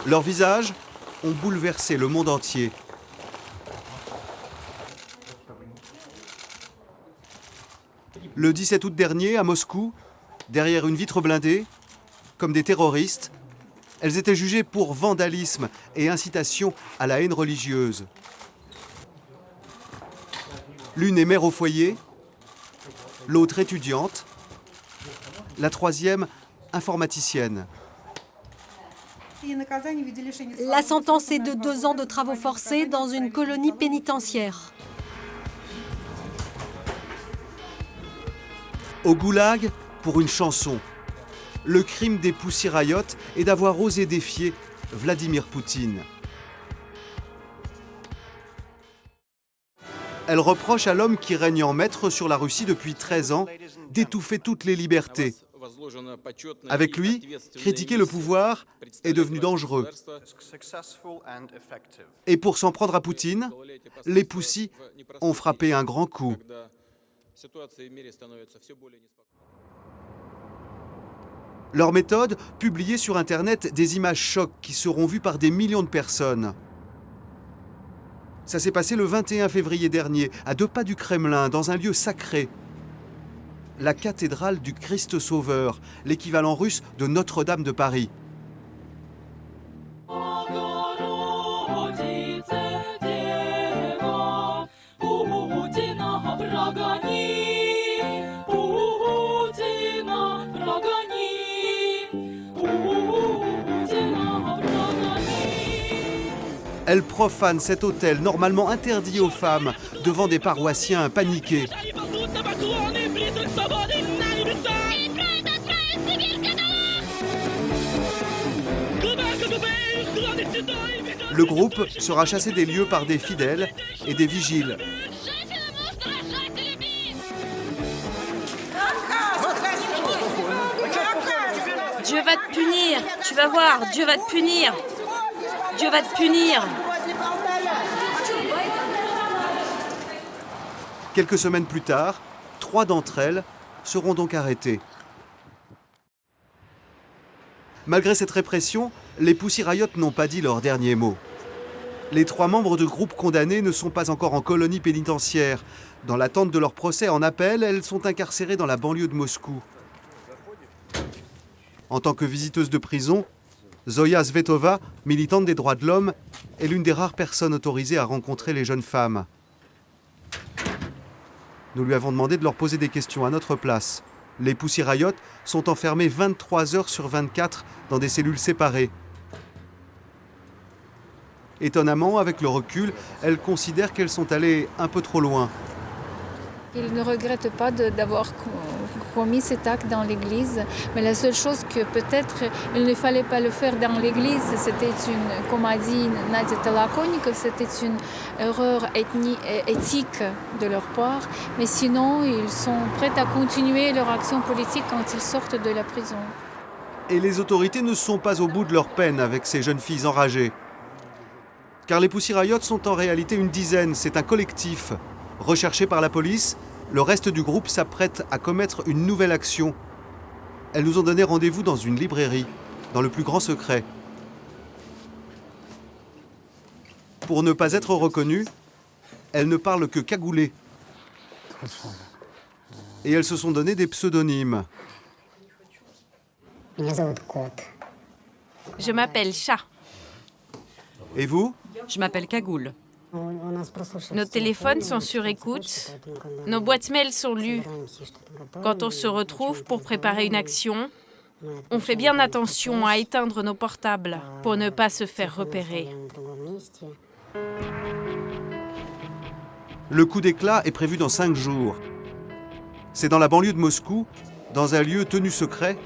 Leurs visages ont bouleversé le monde entier. Le 17 août dernier, à Moscou, derrière une vitre blindée, comme des terroristes, elles étaient jugées pour vandalisme et incitation à la haine religieuse. L'une est mère au foyer, l'autre étudiante, la troisième informaticienne. La sentence est de 2 ans de travaux forcés dans une colonie pénitentiaire. Au goulag, pour une chanson. Le crime des Pussy Riot est d'avoir osé défier Vladimir Poutine. Elle reproche à l'homme qui règne en maître sur la Russie depuis 13 ans d'étouffer toutes les libertés. Avec lui, critiquer le pouvoir est devenu dangereux. Et pour s'en prendre à Poutine, les Pussy ont frappé un grand coup. Leur méthode, publier sur Internet des images chocs qui seront vues par des millions de personnes. Ça s'est passé le 21 février dernier, à 2 pas du Kremlin, dans un lieu sacré. La cathédrale du Christ Sauveur, l'équivalent russe de Notre-Dame de Paris. Elle profane cet hôtel normalement interdit aux femmes devant des paroissiens paniqués. Le groupe sera chassé des lieux par des fidèles et des vigiles. Dieu va te punir, tu vas voir, Dieu va te punir. Dieu va te punir. Quelques semaines plus tard, 3 d'entre elles seront donc arrêtées. Malgré cette répression, les Pussy Riot n'ont pas dit leur dernier mot. Les 3 membres du groupe condamnés ne sont pas encore en colonie pénitentiaire. Dans l'attente de leur procès en appel, elles sont incarcérées dans la banlieue de Moscou. En tant que visiteuse de prison, Zoya Svetova, militante des droits de l'homme, est l'une des rares personnes autorisées à rencontrer les jeunes femmes. Nous lui avons demandé de leur poser des questions à notre place. Les Pussy Riot sont enfermés 23 heures sur 24 dans des cellules séparées. Étonnamment, avec le recul, elles considèrent qu'elles sont allées un peu trop loin. Ils ne regrettent pas d'avoir commis cet acte dans l'église, mais la seule chose que peut-être il ne fallait pas le faire dans l'église, c'était une, comme a dit Nadia Tolokonnikov, c'était une erreur éthique de leur part, mais sinon ils sont prêts à continuer leur action politique quand ils sortent de la prison. Et les autorités ne sont pas au bout de leur peine avec ces jeunes filles enragées. Car les Pussy Riot sont en réalité une dizaine, c'est un collectif. Recherché par la police, le reste du groupe s'apprête à commettre une nouvelle action. Elles nous ont donné rendez-vous dans une librairie, dans le plus grand secret. Pour ne pas être reconnues, elles ne parlent que cagoulé. Et elles se sont donné des pseudonymes. Je m'appelle Chat. Et vous ? Je m'appelle Cagoule. Nos téléphones sont sur écoute, nos boîtes mail sont lues. Quand on se retrouve pour préparer une action, on fait bien attention à éteindre nos portables pour ne pas se faire repérer. Le coup d'éclat est prévu dans 5 jours. C'est dans la banlieue de Moscou, dans un lieu tenu secret,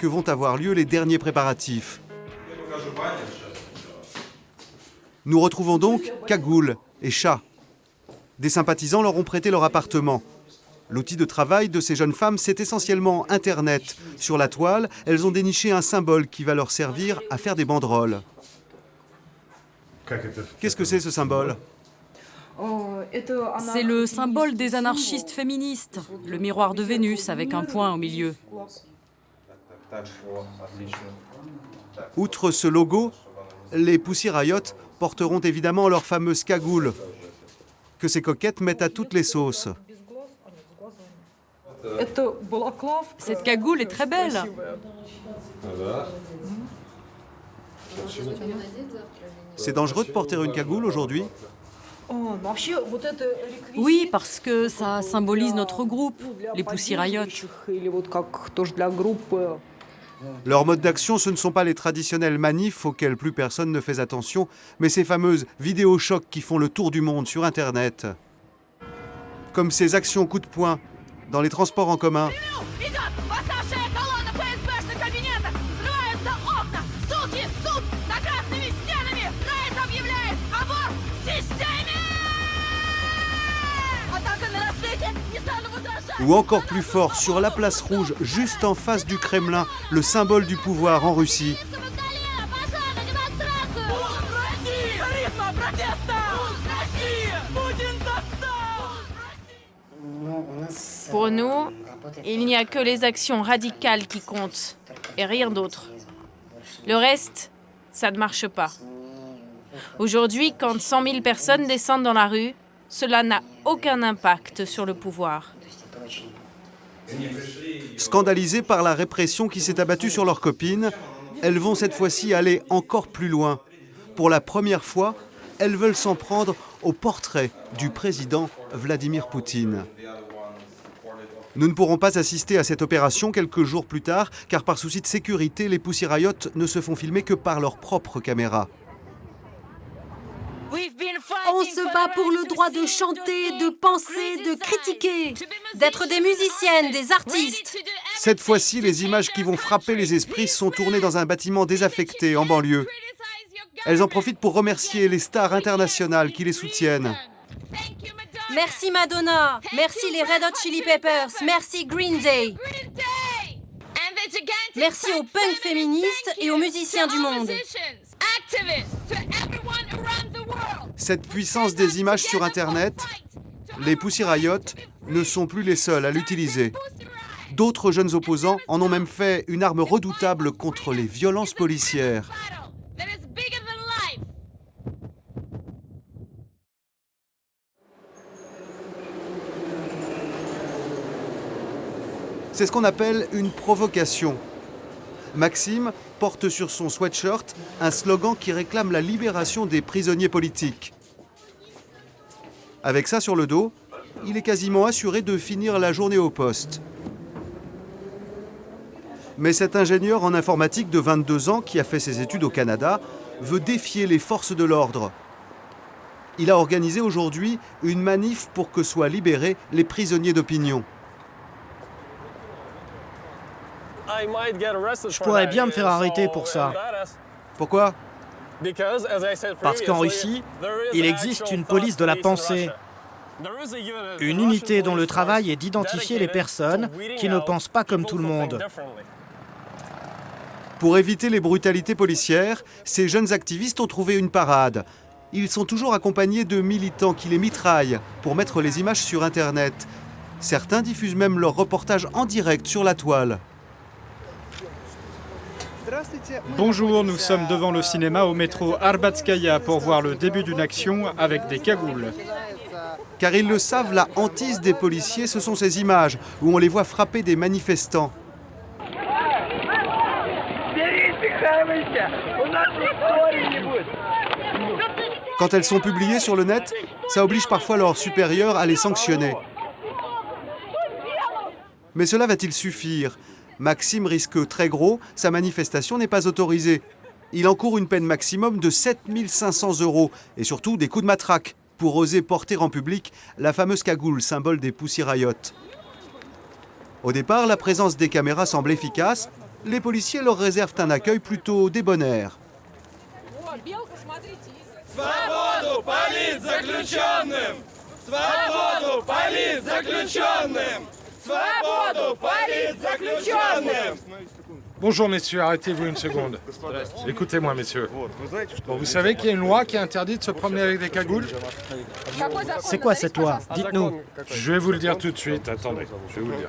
que vont avoir lieu les derniers préparatifs. Nous retrouvons donc Cagoule et Chat. Des sympathisants leur ont prêté leur appartement. L'outil de travail de ces jeunes femmes, c'est essentiellement Internet. Sur la toile, elles ont déniché un symbole qui va leur servir à faire des banderoles. Qu'est-ce que c'est ce symbole ? C'est le symbole des anarchistes féministes, le miroir de Vénus avec un point au milieu. Outre ce logo, les Pussy Riot porteront évidemment leur fameuse cagoule, que ces coquettes mettent à toutes les sauces. Cette cagoule est très belle. C'est dangereux de porter une cagoule aujourd'hui ? Oui, parce que ça symbolise notre groupe, les Pussy Riot. Leur mode d'action, ce ne sont pas les traditionnels manifs auxquels plus personne ne fait attention, mais ces fameuses vidéos chocs qui font le tour du monde sur Internet. Comme ces actions coup de poing dans les transports en commun. Ou encore plus fort, sur la place rouge, juste en face du Kremlin, le symbole du pouvoir en Russie. Pour nous, il n'y a que les actions radicales qui comptent, et rien d'autre. Le reste, ça ne marche pas. Aujourd'hui, quand 100 000 personnes descendent dans la rue, cela n'a aucun impact sur le pouvoir. Scandalisées par la répression qui s'est abattue sur leurs copines, elles vont cette fois-ci aller encore plus loin. Pour la première fois, elles veulent s'en prendre au portrait du président Vladimir Poutine. Nous ne pourrons pas assister à cette opération quelques jours plus tard, car par souci de sécurité, les Pussy Riot ne se font filmer que par leurs propres caméras. On se bat pour le droit de chanter, de penser, de critiquer, d'être des musiciennes, des artistes. Cette fois-ci, les images qui vont frapper les esprits sont tournées dans un bâtiment désaffecté en banlieue. Elles en profitent pour remercier les stars internationales qui les soutiennent. Merci Madonna, merci les Red Hot Chili Peppers, merci Green Day. Merci aux punks féministes et aux musiciens du monde. Cette puissance des images sur Internet, les Pussy Riot ne sont plus les seuls à l'utiliser. D'autres jeunes opposants en ont même fait une arme redoutable contre les violences policières. C'est ce qu'on appelle une provocation. Maxime porte sur son sweatshirt un slogan qui réclame la libération des prisonniers politiques. Avec ça sur le dos, il est quasiment assuré de finir la journée au poste. Mais cet ingénieur en informatique de 22 ans qui a fait ses études au Canada veut défier les forces de l'ordre. Il a organisé aujourd'hui une manif pour que soient libérés les prisonniers d'opinion. Je pourrais bien me faire arrêter pour ça. Pourquoi ? Parce qu'en Russie, il existe une police de la pensée. Une unité dont le travail est d'identifier les personnes qui ne pensent pas comme tout le monde. Pour éviter les brutalités policières, ces jeunes activistes ont trouvé une parade. Ils sont toujours accompagnés de militants qui les mitraillent pour mettre les images sur Internet. Certains diffusent même leurs reportages en direct sur la toile. Bonjour, nous sommes devant le cinéma au métro Arbatskaya pour voir le début d'une action avec des cagoules. Car ils le savent, la hantise des policiers, ce sont ces images où on les voit frapper des manifestants. Quand elles sont publiées sur le net, ça oblige parfois leurs supérieurs à les sanctionner. Mais cela va-t-il suffire ? Maxime risque très gros, sa manifestation n'est pas autorisée. Il encourt une peine maximum de 7 500 € et surtout des coups de matraque pour oser porter en public la fameuse cagoule, symbole des Pussy Riot. Au départ, la présence des caméras semble efficace. Les policiers leur réservent un accueil plutôt débonnaire. Bonjour messieurs, arrêtez-vous une seconde. Écoutez-moi messieurs. Bon, vous savez qu'il y a une loi qui interdit de se promener avec des cagoules ? C'est quoi cette loi? Dites-nous. Je vais vous le dire tout de suite, attendez, je vais vous le dire.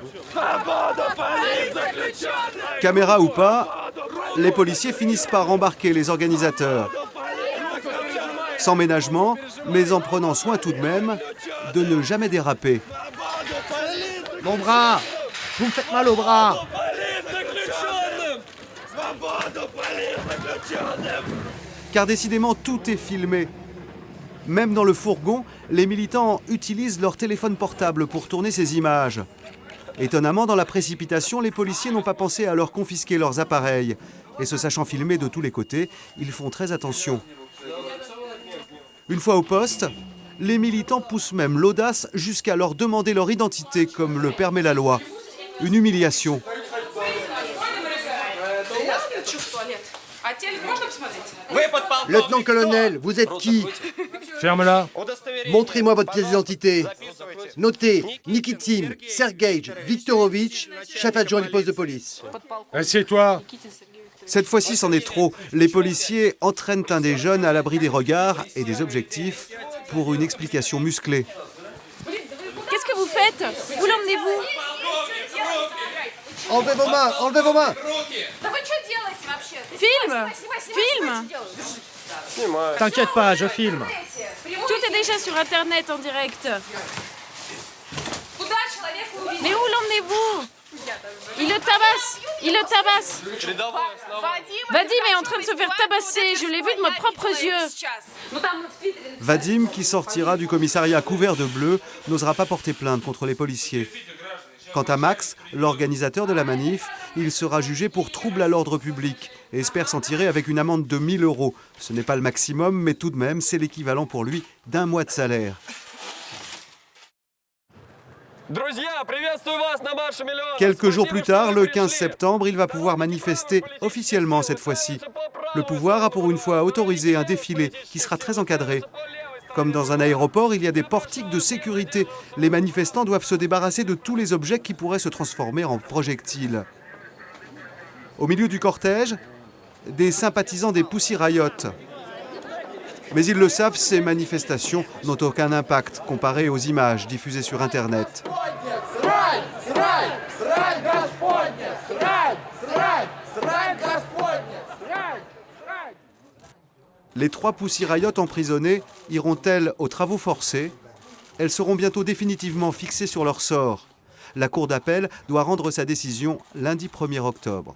Caméra ou pas, les policiers finissent par embarquer les organisateurs. sans ménagement, mais en prenant soin tout de même de ne jamais déraper. Mon bras! Vous me faites mal au bras! Car décidément, tout est filmé. Même dans le fourgon, les militants utilisent leur téléphone portable pour tourner ces images. Étonnamment, dans la précipitation, les policiers n'ont pas pensé à leur confisquer leurs appareils. Et se sachant filmer de tous les côtés, ils font très attention. Une fois au poste, les militants poussent même l'audace jusqu'à leur demander leur identité, comme le permet la loi. Une humiliation. Lieutenant-colonel, vous êtes qui? Ferme-la. Montrez-moi votre pièce d'identité. Notez Nikitin Sergueï Viktorovitch, chef adjoint du poste de police. Assieds-toi. Cette fois-ci, c'en est trop. Les policiers entraînent un des jeunes à l'abri des regards et des objectifs pour une explication musclée. Qu'est-ce que vous faites? Où l'emmenez-vous? Enlevez vos mains, enlevez vos mains. Filme! Filme! T'inquiète pas, je filme. Tout est déjà sur Internet en direct. Mais où l'emmenez-vous? Il le tabasse! Il le tabasse! Vadim est en train de se faire tabasser, je l'ai vu de mes propres yeux. Vadim, qui sortira du commissariat couvert de bleu, n'osera pas porter plainte contre les policiers. Quant à Max, l'organisateur de la manif, il sera jugé pour trouble à l'ordre public et espère s'en tirer avec une amende de 1 000 €. Ce n'est pas le maximum, mais tout de même, c'est l'équivalent pour lui d'1 mois de salaire. Quelques jours plus tard, le 15 septembre, il va pouvoir manifester officiellement cette fois-ci. Le pouvoir a pour une fois autorisé un défilé qui sera très encadré. Comme dans un aéroport, il y a des portiques de sécurité. Les manifestants doivent se débarrasser de tous les objets qui pourraient se transformer en projectiles. Au milieu du cortège, des sympathisants des Pussy Riot. Mais ils le savent, ces manifestations n'ont aucun impact comparé aux images diffusées sur Internet. Les 3 Pussy Riot emprisonnés iront-elles aux travaux forcés? Elles seront bientôt définitivement fixées sur leur sort. La cour d'appel doit rendre sa décision lundi 1er octobre.